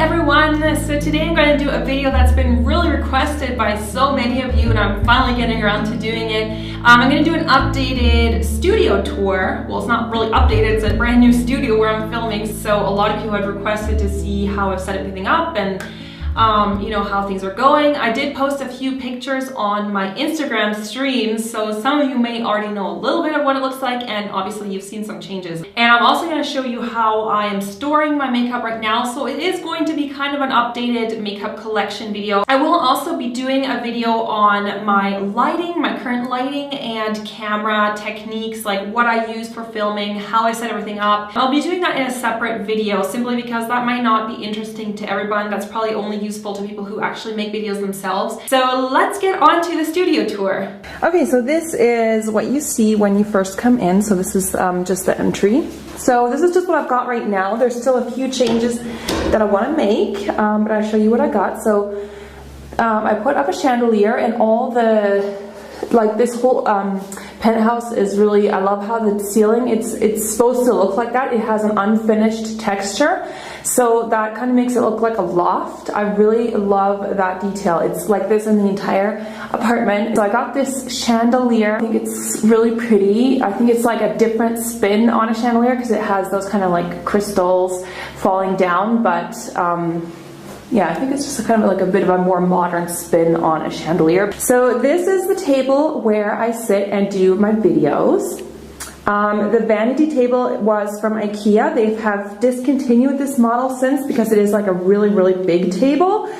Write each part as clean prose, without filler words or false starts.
everyone! So today I'm going to do a video that's been really requested by so many of you, and I'm finally getting around to doing it. I'm going to do an updated studio tour. Well, it's not really updated, it's a brand new studio where I'm filming, so a lot of you had requested to see how I've set everything up and you know, how things are going. I did post a few pictures on my Instagram streams, so some of you may already know a little bit of what it looks like, and obviously you've seen some changes. And I'm also going to show you how I am storing my makeup right now, so it is going to be kind of an updated makeup collection video. I will also be doing a video on my lighting, my current lighting and camera techniques, like what I use for filming, how I set everything up. I'll be doing that in a separate video simply because that might not be interesting to everyone. That's probably only useful to people who actually make videos themselves. So let's get on to the studio tour. Okay, so this is what you see when you first come in. So this is just the entry. So this is just what I've got right now. There's still a few changes that I want to make, but I'll show you what I got. So I put up a chandelier, and all the, like, this whole penthouse is really, I love how the ceiling, it's supposed to look like that. It has an unfinished texture, so that kind of makes it look like a loft. I really love that detail. It's like this in the entire apartment. So I got this chandelier. I think it's really pretty. I think it's like a different spin on a chandelier because it has those kind of like crystals falling down, but yeah, I think it's just kind of like a bit of a more modern spin on a chandelier. So this is the table where I sit and do my videos. The vanity table was from IKEA. They have discontinued this model since because it is like a really, really big table.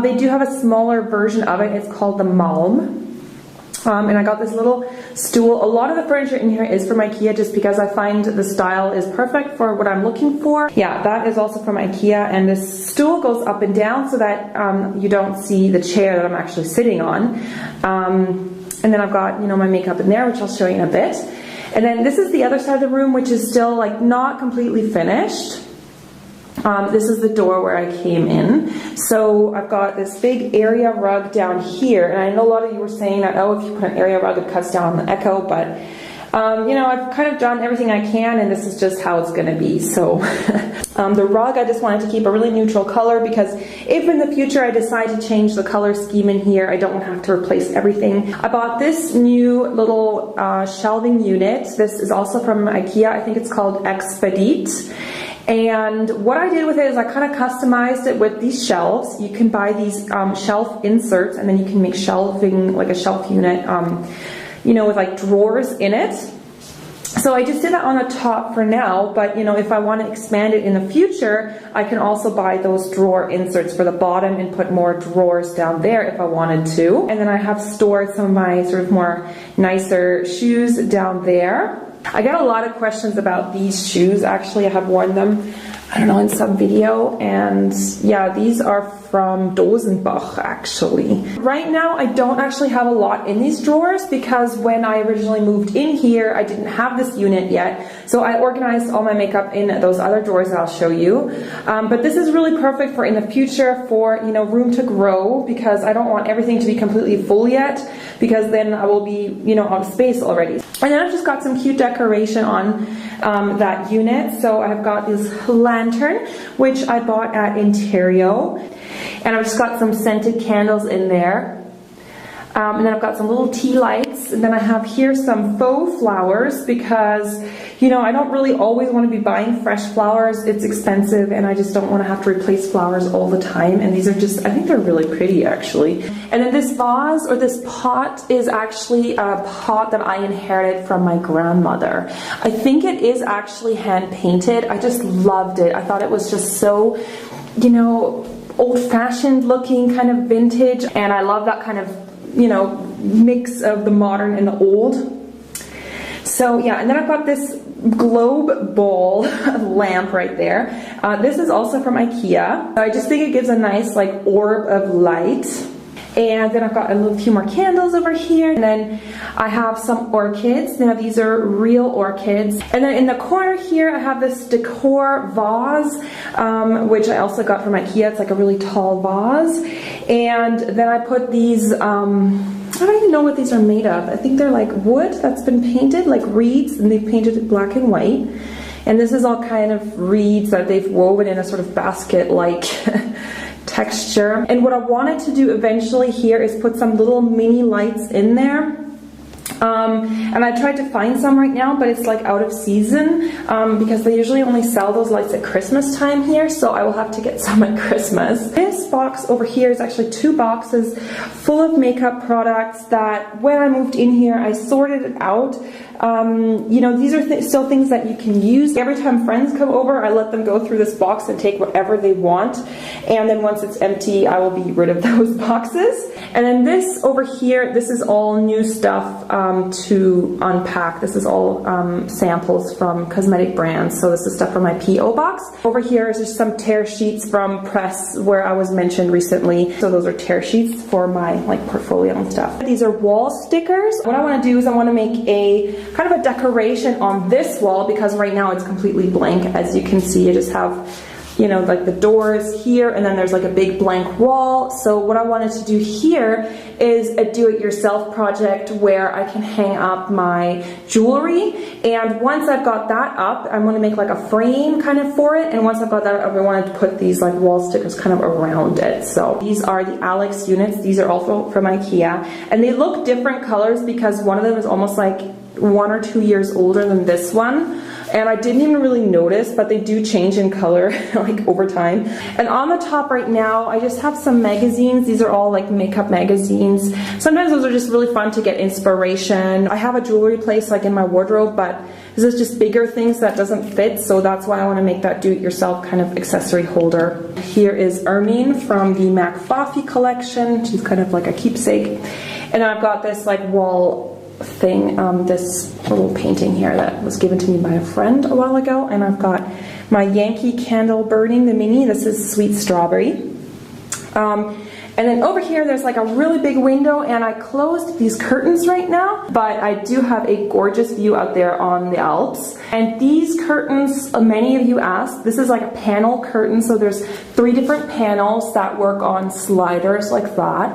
They do have a smaller version of it. It's called the Malm. And I got this little stool. A lot of the furniture in here is from IKEA just because I find the style is perfect for what I'm looking for. Yeah, that is also from IKEA, and this stool goes up and down so that you don't see the chair that I'm actually sitting on. And then I've got, you know, my makeup in there, which I'll show you in a bit. And then this is the other side of the room, which is still like not completely finished. This is the door where I came in. So I've got this big area rug down here, and I know a lot of you were saying that, oh, if you put an area rug it cuts down on the echo, but you know, I've kind of done everything I can, and this is just how it's going to be. So the rug, I just wanted to keep a really neutral color because if in the future I decide to change the color scheme in here, I don't have to replace everything. I bought this new little shelving unit. This is also from IKEA. I think it's called Expedit. And what I did with it is I kind of customized it with these shelves. You can buy these shelf inserts, and then you can make shelving, like a shelf unit, you know, with like drawers in it. So I just did that on the top for now, but you know, if I want to expand it in the future, I can also buy those drawer inserts for the bottom and put more drawers down there if I wanted to. And then I have stored some of my sort of more nicer shoes down there. I get a lot of questions about these shoes. Actually, I have worn them, I don't know, in some video, and yeah, these are from Dosenbach actually. Right now I don't actually have a lot in these drawers because when I originally moved in here I didn't have this unit yet, so I organized all my makeup in those other drawers that I'll show you. But this is really perfect for in the future for, you know, room to grow, because I don't want everything to be completely full yet, because then I will be, you know, out of space already. And then I've just got some cute decoration on that unit. So I've got this lantern, which I bought at Interio, and I've just got some scented candles in there. And then I've got some little tea lights, and then I have here some faux flowers because, you know, I don't really always want to be buying fresh flowers. It's expensive, and I just don't want to have to replace flowers all the time. And these are just, I think they're really pretty actually. And then this vase, or this pot, is actually a pot that I inherited from my grandmother. I think it is actually hand painted. I just loved it. I thought it was just so, you know, old-fashioned looking, kind of vintage, and I love that kind of, you know, mix of the modern and the old. So yeah, and then I've got this globe ball lamp right there. This is also from IKEA. I just think it gives a nice like orb of light. And then I've got a few more candles over here. And then I have some orchids. Now these are real orchids. And then in the corner here, I have this decor vase, which I also got from IKEA. It's like a really tall vase. And then I put these, I don't even know what these are made of. I think they're like wood that's been painted, like reeds, and they've painted it black and white. And this is all kind of reeds that they've woven in a sort of basket-like texture. And what I wanted to do eventually here is put some little mini lights in there. And I tried to find some right now, but it's like out of season because they usually only sell those lights at Christmas time here, so I will have to get some at Christmas. This box over here is actually 2 boxes full of makeup products that when I moved in here I sorted it out. You know, these are still things that you can use. Every time friends come over, I let them go through this box and take whatever they want, and then once it's empty I will be rid of those boxes. And then this over here, this is all new stuff to unpack. This is all samples from cosmetic brands, so this is stuff from my P.O. box. Over here is just some tear sheets from press where I was mentioned recently, so those are tear sheets for my like portfolio and stuff. These are wall stickers. What I want to do is I want to make a kind of a decoration on this wall because right now it's completely blank. As you can see, I just have, you know, like the doors here, and then there's like a big blank wall. So what I wanted to do here is a do-it-yourself project where I can hang up my jewelry, and once I've got that up, I'm going to make like a frame kind of for it, and once I've got that up, I wanted to put these like wall stickers kind of around it. So these are the Alex units. These are also from IKEA, and they look different colors because one of them is almost like 1 or 2 years older than this one. And I didn't even really notice, but they do change in color like over time. And on the top right now, I just have some magazines. These are all like makeup magazines. Sometimes those are just really fun to get inspiration. I have a jewelry place like in my wardrobe, but this is just bigger things that doesn't fit, so that's why I want to make that do-it-yourself kind of accessory holder. Here is Ermine from the Mac Fafi collection. She's kind of like a keepsake. And I've got this like wall thing, this little painting here that was given to me by a friend a while ago, and I've got my Yankee candle burning, the mini. This is Sweet Strawberry. And then over here there's like a really big window, and I closed these curtains right now, but I do have a gorgeous view out there on the Alps. And these curtains, many of you asked, this is like a panel curtain, so there's 3 different panels that work on sliders like that.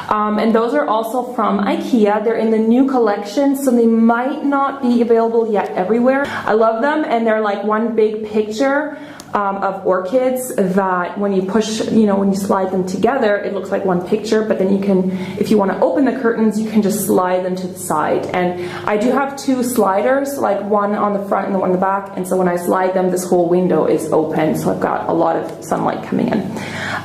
And those are also from IKEA. They're in the new collection, so they might not be available yet everywhere. I love them, and they're like one big picture of orchids that when you push, you know, when you slide them together, it looks like one picture, but then you can, if you want to open the curtains, you can just slide them to the side. And I do have 2 sliders, like one on the front and the one on the back, and so when I slide them, this whole window is open, so I've got a lot of sunlight coming in.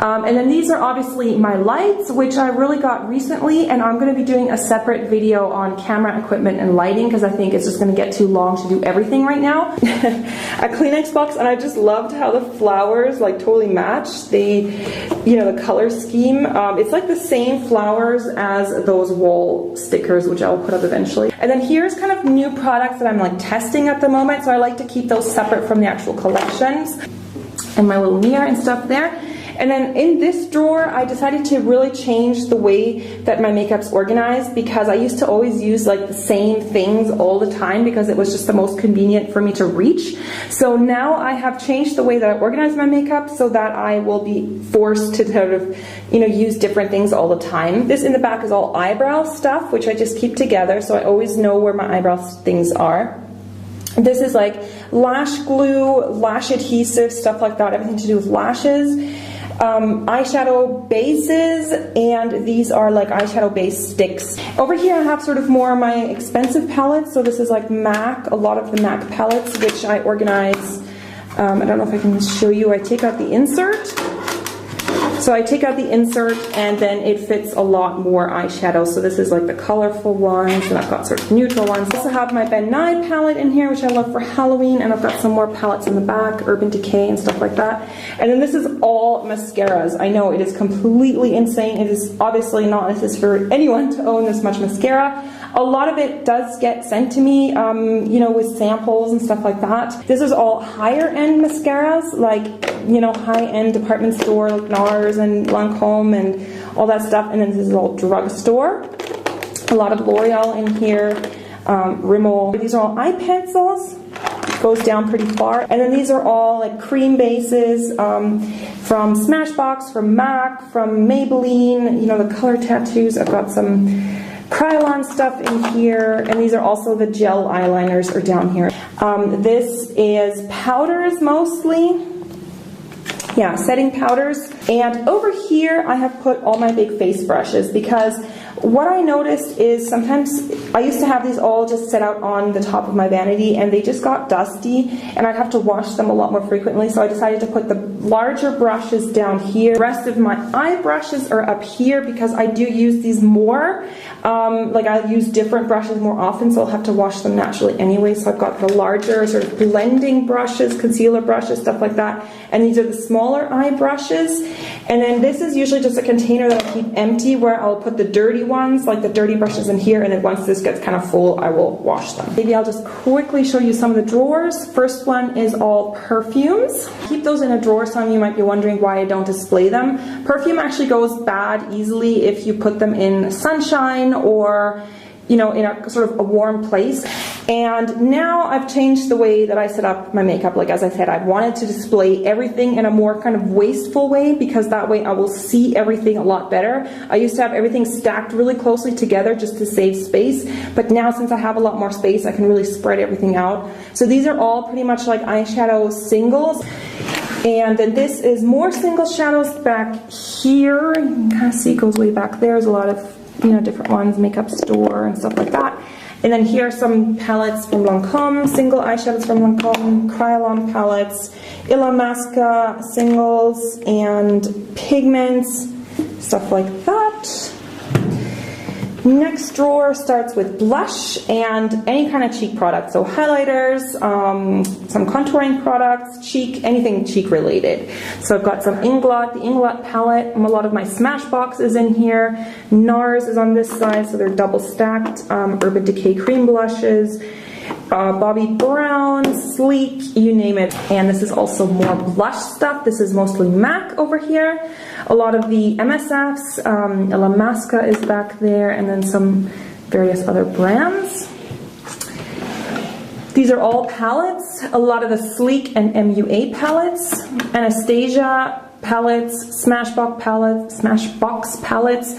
And then these are obviously my lights, which I really got recently, and I'm going to be doing a separate video on camera equipment and lighting because I think it's just going to get too long to do everything right now. A Kleenex box, and I just loved how the flowers like totally match the, you know, the color scheme. It's like the same flowers as those wall stickers, which I'll put up eventually. And then here's kind of new products that I'm like testing at the moment, so I like to keep those separate from the actual collections. And my little mirror and stuff there. And then in this drawer, I decided to really change the way that my makeup's organized because I used to always use like the same things all the time because it was just the most convenient for me to reach. So now I have changed the way that I organize my makeup so that I will be forced to sort of, you know, use different things all the time. This in the back is all eyebrow stuff, which I just keep together so I always know where my eyebrow things are. This is like lash glue, lash adhesive, stuff like that, everything to do with lashes. Eyeshadow bases, and these are like eyeshadow base sticks. Over here I have sort of more of my expensive palettes, so this is like MAC, a lot of the MAC palettes, which I organize. I don't know if I can show you. I take out the insert. So I take out the insert and then it fits a lot more eyeshadow. So this is like the colorful ones, and I've got sort of neutral ones. I also have my Ben Nye palette in here, which I love for Halloween, and I've got some more palettes in the back, Urban Decay and stuff like that. And then this is all mascaras. I know it is completely insane. It is obviously not necessary for anyone to own this much mascara. A lot of it does get sent to me, you know, with samples and stuff like that. This is all higher end mascaras, like, you know, high end department store like NARS and Lancome and all that stuff. And then this is all drugstore. A lot of L'Oreal in here, Rimmel. These are all eye pencils. It goes down pretty far. And then these are all like cream bases from Smashbox, from MAC, from Maybelline. You know, the color tattoos. I've got some Kryolan stuff in here, and these are also the gel eyeliners are down here. This is powders mostly. Yeah, setting powders. And over here I have put all my big face brushes, because what I noticed is sometimes I used to have these all just set out on the top of my vanity and they just got dusty and I'd have to wash them a lot more frequently, so I decided to put the larger brushes down here. The rest of my eye brushes are up here because I do use these more. Like I use different brushes more often, so I'll have to wash them naturally anyway. So I've got the larger sort of blending brushes, concealer brushes, stuff like that. And these are the smaller eye brushes. And then this is usually just a container that I keep empty where I'll put the dirty ones, like the dirty brushes in here, and then once this gets kind of full, I will wash them. Maybe I'll just quickly show you some of the drawers. First one is all perfumes. Keep those in a drawer. Some of you might be wondering why I don't display them. Perfume actually goes bad easily if you put them in sunshine or, you know, in a sort of a warm place. And now I've changed the way that I set up my makeup. Like as I said, I wanted to display everything in a more kind of wasteful way, because that way I will see everything a lot better. I used to have everything stacked really closely together just to save space, but now since I have a lot more space, I can really spread everything out. So these are all pretty much like eyeshadow singles. And then this is more single shadows back here. You can kind of see it goes way back there. There's a lot of, you know, different ones, makeup store and stuff like that. And then here are some palettes from Lancome, single eyeshadows from Lancome, Kryolan palettes, Illamasqua singles, and pigments, stuff like that. Next drawer starts with blush and any kind of cheek product, so highlighters, some contouring products, cheek, anything cheek related. So I've got some Inglot, the Inglot palette, a lot of my Smashbox is in here, NARS is on this side, so they're double stacked, Urban Decay cream blushes, Bobbi Brown, Sleek, you name it. And this is also more blush stuff. This is mostly MAC over here. A lot of the MSFs, Illamasqua is back there, and then some various other brands. These are all palettes. A lot of the Sleek and MUA palettes, Anastasia palettes, Smashbox palettes.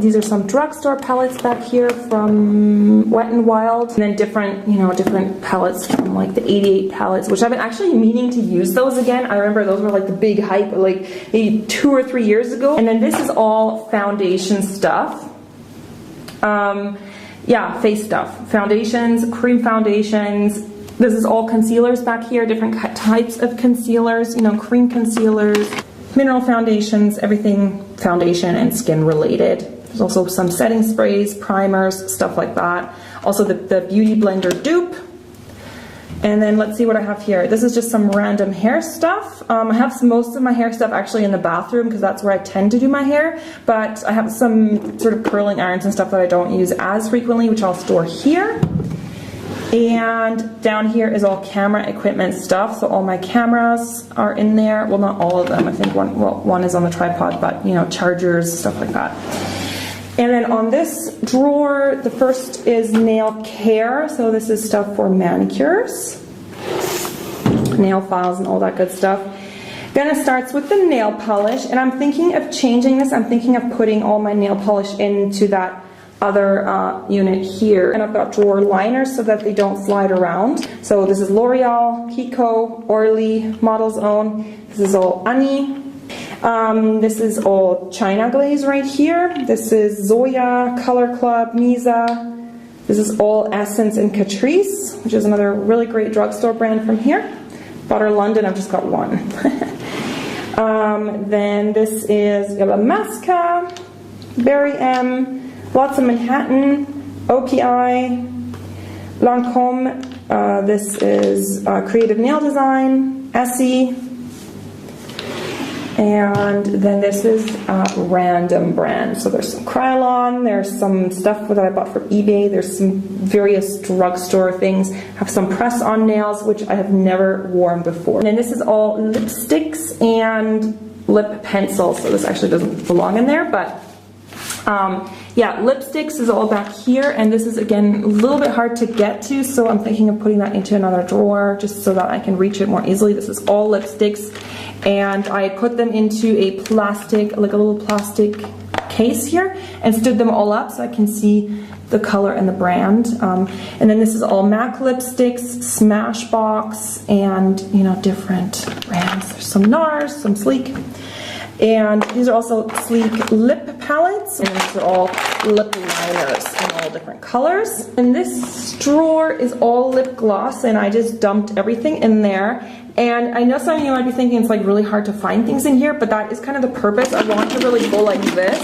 These are some drugstore palettes back here from Wet n Wild, and then different, you know, different palettes from like the 88 palettes, which I've been actually meaning to use those again. I remember those were like the big hype, like maybe 2 or 3 years ago. And then this is all foundation stuff. Yeah, face stuff. Foundations, cream foundations. This is all concealers back here, different types of concealers, you know, cream concealers, mineral foundations, everything foundation and skin related. There's also some setting sprays, primers, stuff like that. Also the Beauty Blender dupe. And then let's see what I have here. This is just some random hair stuff. I have most of my hair stuff actually in the bathroom because that's where I tend to do my hair. But I have some sort of curling irons and stuff that I don't use as frequently, which I'll store here. And down here is all camera equipment stuff. So all my cameras are in there. Well, not all of them. I think one is on the tripod, but you know, chargers, stuff like that. And then on this drawer, the first is nail care. So this is stuff for manicures, nail files and all that good stuff. Then it starts with the nail polish, and I'm thinking of changing this. I'm thinking of putting all my nail polish into that other unit here. And I've got drawer liners so that they don't slide around. So this is L'Oreal, Kiko, Orly, Model's Own. This is all Annie. This is all China Glaze right here. This is Zoya, Color Club, Misa. This is all Essence and Catrice, which is another really great drugstore brand from here. Butter London, I've just got one. Then this is Illamasqua, Berry M, lots of Manhattan, OPI, Lancome. This is Creative Nail Design, Essie. And then this is Random Brand. So there's some Kryolan, there's some stuff that I bought from eBay, there's some various drugstore things. I have some press-on nails, which I have never worn before. And then this is all lipsticks and lip pencils. So this actually doesn't belong in there, but yeah, lipsticks is all back here, and this is again a little bit hard to get to, so I'm thinking of putting that into another drawer just so that I can reach it more easily. This is all lipsticks, and I put them into a plastic, like a little plastic case here, and stood them all up so I can see the color and the brand. And then this is all MAC lipsticks, Smashbox, and you know, different brands. There's some NARS, some Sleek. And these are also Sleek lip palettes, and these are all lip liners in all different colors. And this drawer is all lip gloss, and I just dumped everything in there. And I know some of you might be thinking it's like really hard to find things in here, but that is kind of the purpose. I want to really go like this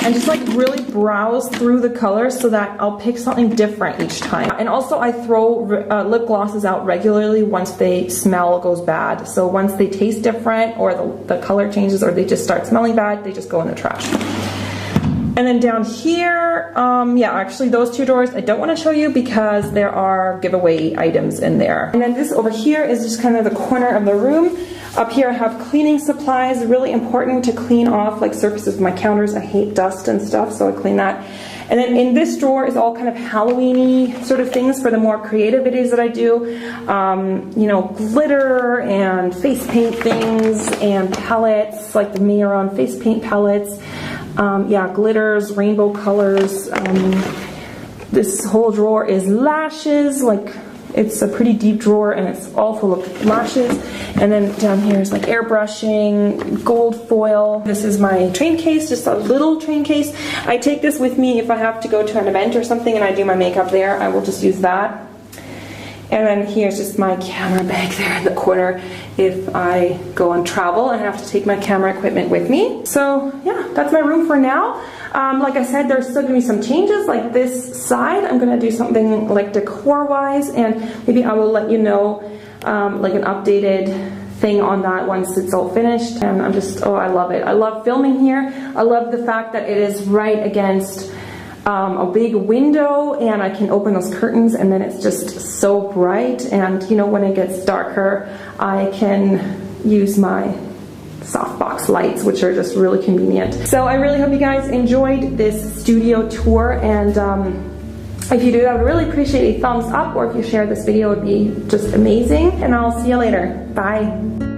and just like really browse through the colors so that I'll pick something different each time. And also I throw lip glosses out regularly once they smell goes bad. So once they taste different or the color changes or they just start smelling bad, they just go in the trash. And then down here, yeah, actually those two drawers I don't want to show you because there are giveaway items in there. And then this over here is just kind of the corner of the room. Up here I have cleaning supplies, really important to clean off like surfaces of my counters. I hate dust and stuff, so I clean that. And then in this drawer is all kind of Halloween-y sort of things for the more creative videos that I do. You know, glitter and face paint things and palettes, like the Mehron face paint palettes. Yeah, glitters, rainbow colors. This whole drawer is lashes, like it's a pretty deep drawer and it's all full of lashes. And then down here is like airbrushing, gold foil. This is my train case, just a little train case. I take this with me if I have to go to an event or something and I do my makeup there. I will just use that. And then here's just my camera bag there in the corner if I go on travel and have to take my camera equipment with me. So yeah, that's my room for now. Like I said, there's still gonna be some changes. Like this side, I'm gonna do something like decor-wise, and maybe I will let you know like an updated thing on that once it's all finished. And I'm just, oh, I love it. I love filming here. I love the fact that it is right against a big window and I can open those curtains and then it's just so bright, and you know, when it gets darker I can use my softbox lights, which are just really convenient. So I really hope you guys enjoyed this studio tour, and if you do, I would really appreciate a thumbs up, or if you share this video, it would be just amazing. And I'll see you later. Bye.